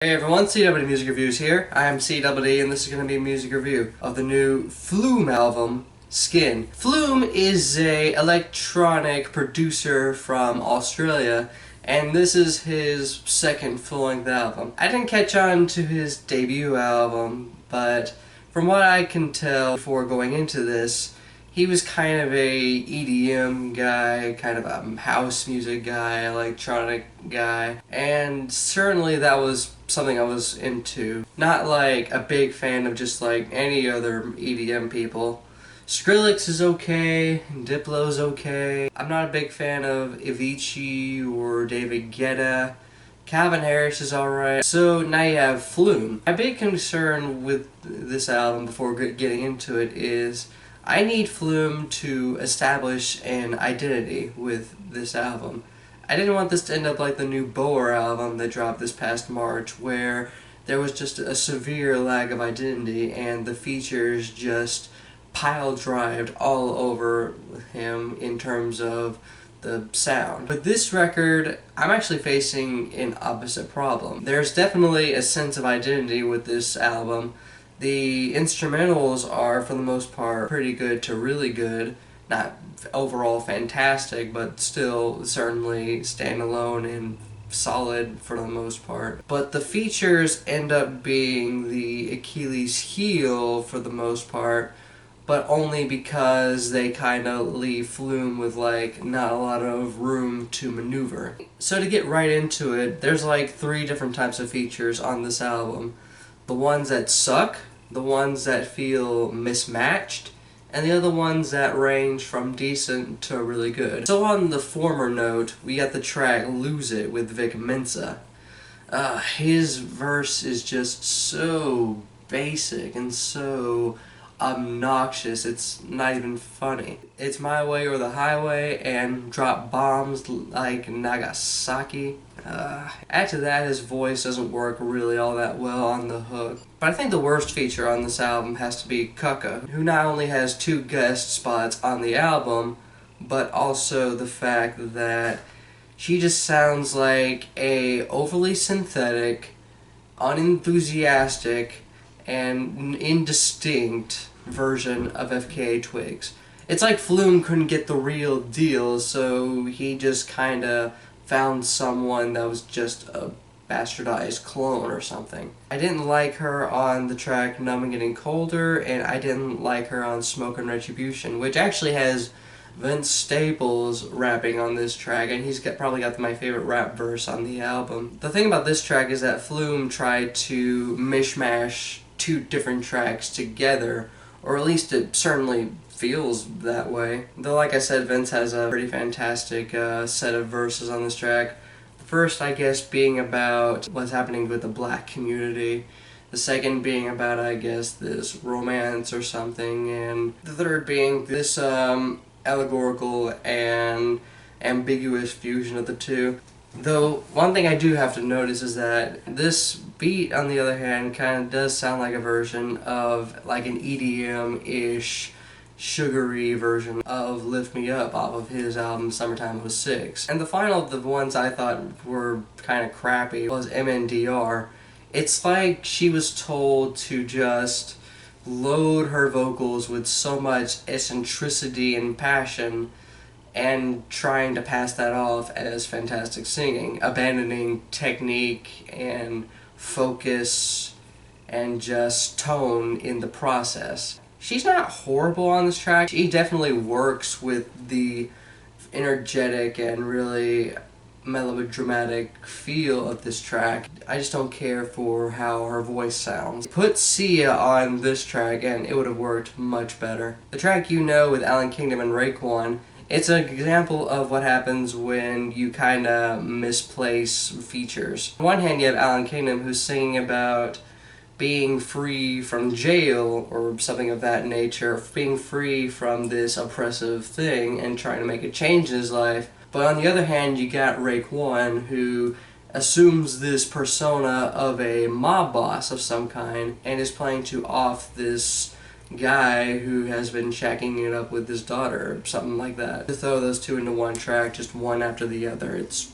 Hey everyone, CWD Music Reviews here. I'm CWD and this is going to be a music review of the new Flume album, Skin. Flume is a electronic producer from Australia and this is his second full-length album. I didn't catch on to his debut album, but from what I can tell before going into this, he was kind of a EDM guy, kind of a house music guy, electronic guy, and certainly that was something I was into. Not like a big fan of just like any other EDM people. Skrillex is okay, Diplo's okay. I'm not a big fan of Avicii or David Guetta. Calvin Harris is alright. So now you have Flume. My big concern with this album before getting into it is I need Flume to establish an identity with this album. I didn't want this to end up like the new Boer album that dropped this past March, where there was just a severe lack of identity and the features just pile-drived all over him in terms of the sound. With this record, I'm actually facing an opposite problem. There's definitely a sense of identity with this album. The instrumentals are, for the most part, pretty good to really good. Not overall fantastic, but still certainly standalone and solid for the most part. But the features end up being the Achilles heel for the most part, but only because they kind of leave Flume with like not a lot of room to maneuver. So to get right into it, there's like 3 different types of features on this album. The ones that suck, the ones that feel mismatched, and the other ones that range from decent to really good. So on the former note, we got the track Lose It with Vic Mensa. His verse is just so basic and so obnoxious, it's not even funny. It's my way or the highway and drop bombs like Nagasaki. Add to that, his voice doesn't work really all that well on the hook. But I think the worst feature on this album has to be Kukka, who not only has 2 guest spots on the album, but also the fact that she just sounds like a overly synthetic, unenthusiastic, and indistinct version of FKA Twigs. It's like Flume couldn't get the real deal, so he just kinda found someone that was just a bastardized clone or something. I didn't like her on the track Numb and Getting Colder, and I didn't like her on Smoke and Retribution, which actually has Vince Staples rapping on this track, and he's probably got my favorite rap verse on the album. The thing about this track is that Flume tried to mishmash 2 different tracks together, or at least it certainly feels that way. Though like I said, Vince has a pretty fantastic set of verses on this track. The first, I guess, being about what's happening with the black community. The second being about, I guess, this romance or something. And the third being this allegorical and ambiguous fusion of the 2. Though, one thing I do have to notice is that this beat, on the other hand, kind of does sound like a version of like an EDM-ish, sugary version of Lift Me Up off of his album Summertime '06. And the final of the ones I thought were kind of crappy was MNDR. It's like she was told to just load her vocals with so much eccentricity and passion and trying to pass that off as fantastic singing, abandoning technique and focus and just tone in the process. She's not horrible on this track. She definitely works with the energetic and really melodramatic feel of this track. I just don't care for how her voice sounds. Put Sia on this track and it would have worked much better. The track You Know with Alan Kingdom and Raekwon, it's an example of what happens when you kinda misplace features. On one hand, you have Alan Kingdom who's singing about being free from jail or something of that nature, being free from this oppressive thing and trying to make a change in his life. But on the other hand, you got Raekwon who assumes this persona of a mob boss of some kind and is playing to off this guy who has been shacking it up with his daughter, or something like that. To throw those 2 into one track, just one after the other, it's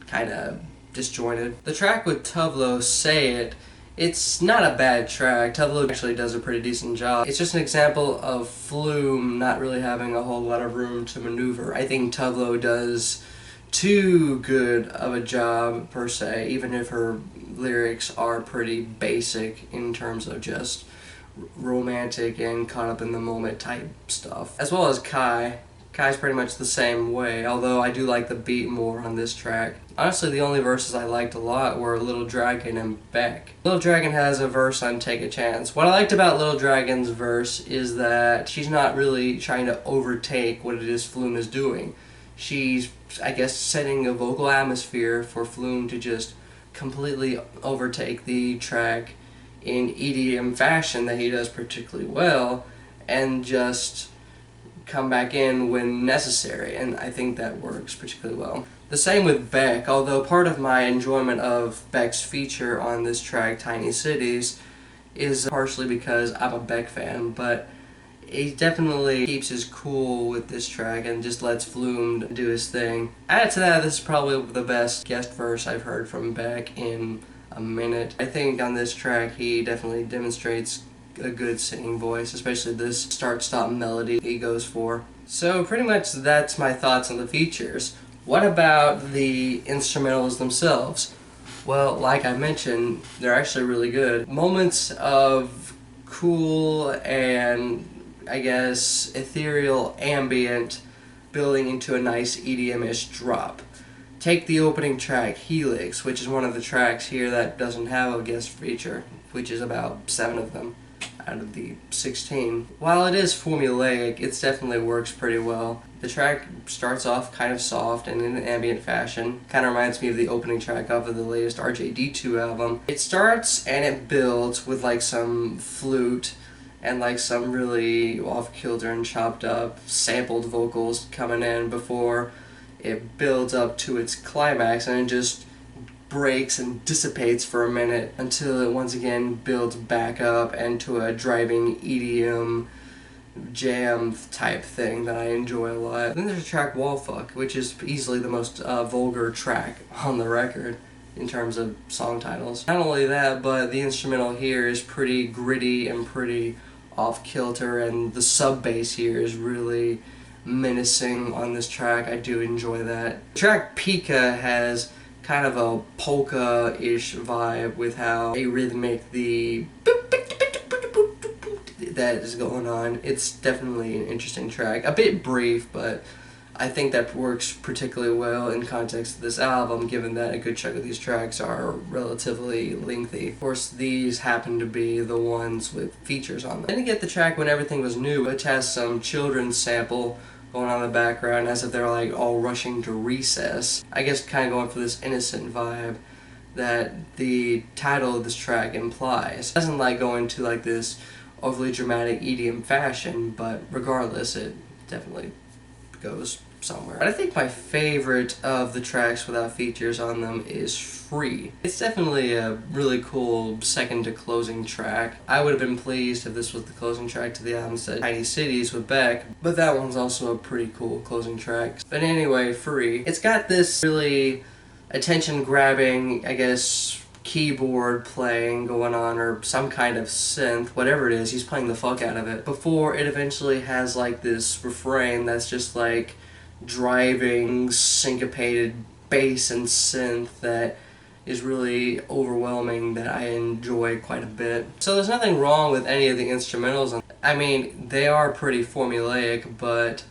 kind of disjointed. The track with Tuvlo, Say It, it's not a bad track. Tuvlo actually does a pretty decent job. It's just an example of Flume not really having a whole lot of room to maneuver. I think Tuvlo does too good of a job, per se, even if her lyrics are pretty basic in terms of just romantic and caught up in the moment type stuff. As well as Kai. Kai's pretty much the same way, although I do like the beat more on this track. Honestly, the only verses I liked a lot were Little Dragon and Beck. Little Dragon has a verse on Take a Chance. What I liked about Little Dragon's verse is that she's not really trying to overtake what it is Flume is doing. She's, I guess, setting a vocal atmosphere for Flume to just completely overtake the track in EDM fashion that he does particularly well, and just come back in when necessary, and I think that works particularly well. The same with Beck, although part of my enjoyment of Beck's feature on this track, Tiny Cities, is partially because I'm a Beck fan, but he definitely keeps his cool with this track and just lets Flume do his thing. Add to that, this is probably the best guest verse I've heard from Beck in a minute. I think on this track he definitely demonstrates a good singing voice, especially this start-stop melody he goes for. So pretty much that's my thoughts on the features. What about the instrumentals themselves? Well, like I mentioned, they're actually really good. Moments of cool and, I guess, ethereal ambient building into a nice EDM-ish drop. Take the opening track, Helix, which is one of the tracks here that doesn't have a guest feature, which is about 7 of them out of the 16. While it is formulaic, it definitely works pretty well. The track starts off kind of soft and in an ambient fashion. Kind of reminds me of the opening track off of the latest RJD2 album. It starts and it builds with like some flute and like some really off-kilter and chopped up sampled vocals coming in before it builds up to its climax, and it just breaks and dissipates for a minute until it once again builds back up into a driving EDM jam type thing that I enjoy a lot. Then there's a track Wallfuck, which is easily the most vulgar track on the record in terms of song titles. Not only that, but the instrumental here is pretty gritty and pretty off-kilter, and the sub-bass here is really menacing on this track. I do enjoy that. The track Pika has kind of a polka-ish vibe with how arrhythmic the that is going on. It's definitely an interesting track. A bit brief, but I think that works particularly well in context of this album, given that a good chunk of these tracks are relatively lengthy. Of course, these happen to be the ones with features on them. Then you get the track When Everything Was New, which has some children's sample going on in the background as if they're like all rushing to recess. I guess kind of going for this innocent vibe that the title of this track implies. It doesn't like go into like this overly dramatic EDM fashion, but regardless, it definitely goes somewhere. But I think my favorite of the tracks without features on them is Free. It's definitely a really cool second to closing track. I would have been pleased if this was the closing track to the album instead of Tiny Cities with Beck, but that one's also a pretty cool closing track. But anyway, Free. It's got this really attention grabbing, I guess, keyboard playing going on, or some kind of synth, whatever it is, he's playing the fuck out of it, before it eventually has like this refrain that's just like driving syncopated bass and synth that is really overwhelming, that I enjoy quite a bit. So there's nothing wrong with any of the instrumentals. I mean, they are pretty formulaic, but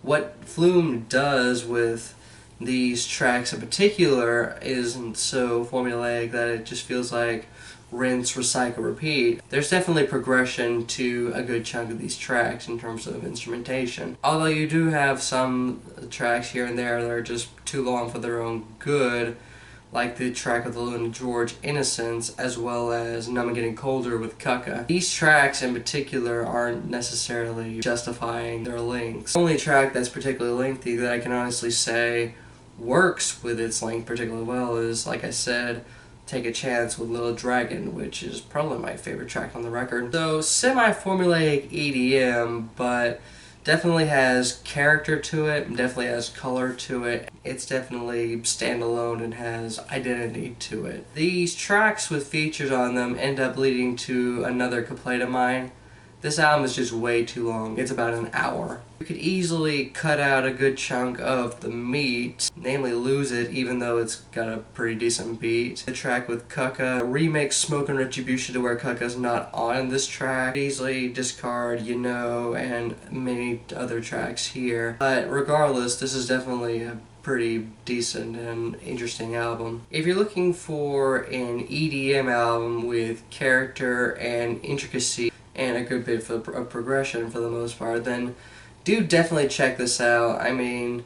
what Flume does with these tracks in particular isn't so formulaic that it just feels like rinse, recycle, repeat. There's definitely progression to a good chunk of these tracks in terms of instrumentation. Although you do have some tracks here and there that are just too long for their own good, like the track with the Luna George, Innocence, as well as Numb and Getting Colder with Kaka. These tracks in particular aren't necessarily justifying their lengths. The only track that's particularly lengthy that I can honestly say works with its length particularly well is, like I said, Take a Chance with Little Dragon, which is probably my favorite track on the record. So semi-formulaic EDM, but Definitely has character to it, definitely has color to it. It's definitely standalone and has identity to it. These tracks with features on them end up leading to another complaint of mine. This album is just way too long. It's about an hour. You could easily cut out a good chunk of the meat, namely lose it, even though it's got a pretty decent beat. The track with Cucka, remix Smoke and Retribution to where Cucka's not on this track. Easily discard, You Know, and many other tracks here. But regardless, this is definitely a pretty decent and interesting album. If you're looking for an EDM album with character and intricacy, and a good bit of progression for the most part, then do definitely check this out. I mean,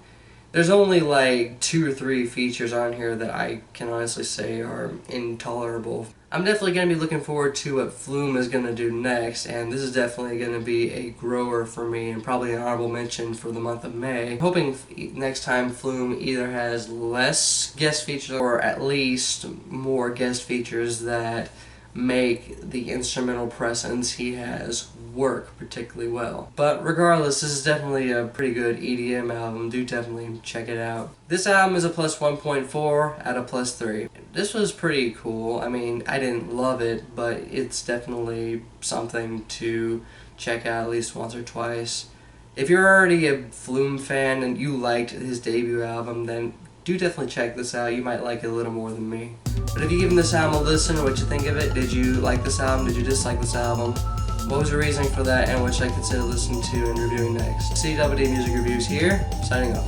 there's only like 2 or 3 features on here that I can honestly say are intolerable. I'm definitely going to be looking forward to what Flume is going to do next, and this is definitely going to be a grower for me and probably an honorable mention for the month of May. I'm hoping next time Flume either has less guest features or at least more guest features that make the instrumental presence he has work particularly well. But regardless, this is definitely a pretty good EDM album. Do definitely check it out. This album is a plus 1.4 out of plus 3. This was pretty cool. I mean, I didn't love it, but it's definitely something to check out at least once or twice. If you're already a Flume fan and you liked his debut album, then do definitely check this out. You might like it a little more than me. But if you've given this album a listen, what you think of it? Did you like this album? Did you dislike this album? What was your reasoning for that, and what should I consider listening to and reviewing next? CWD Music Reviews here, signing off.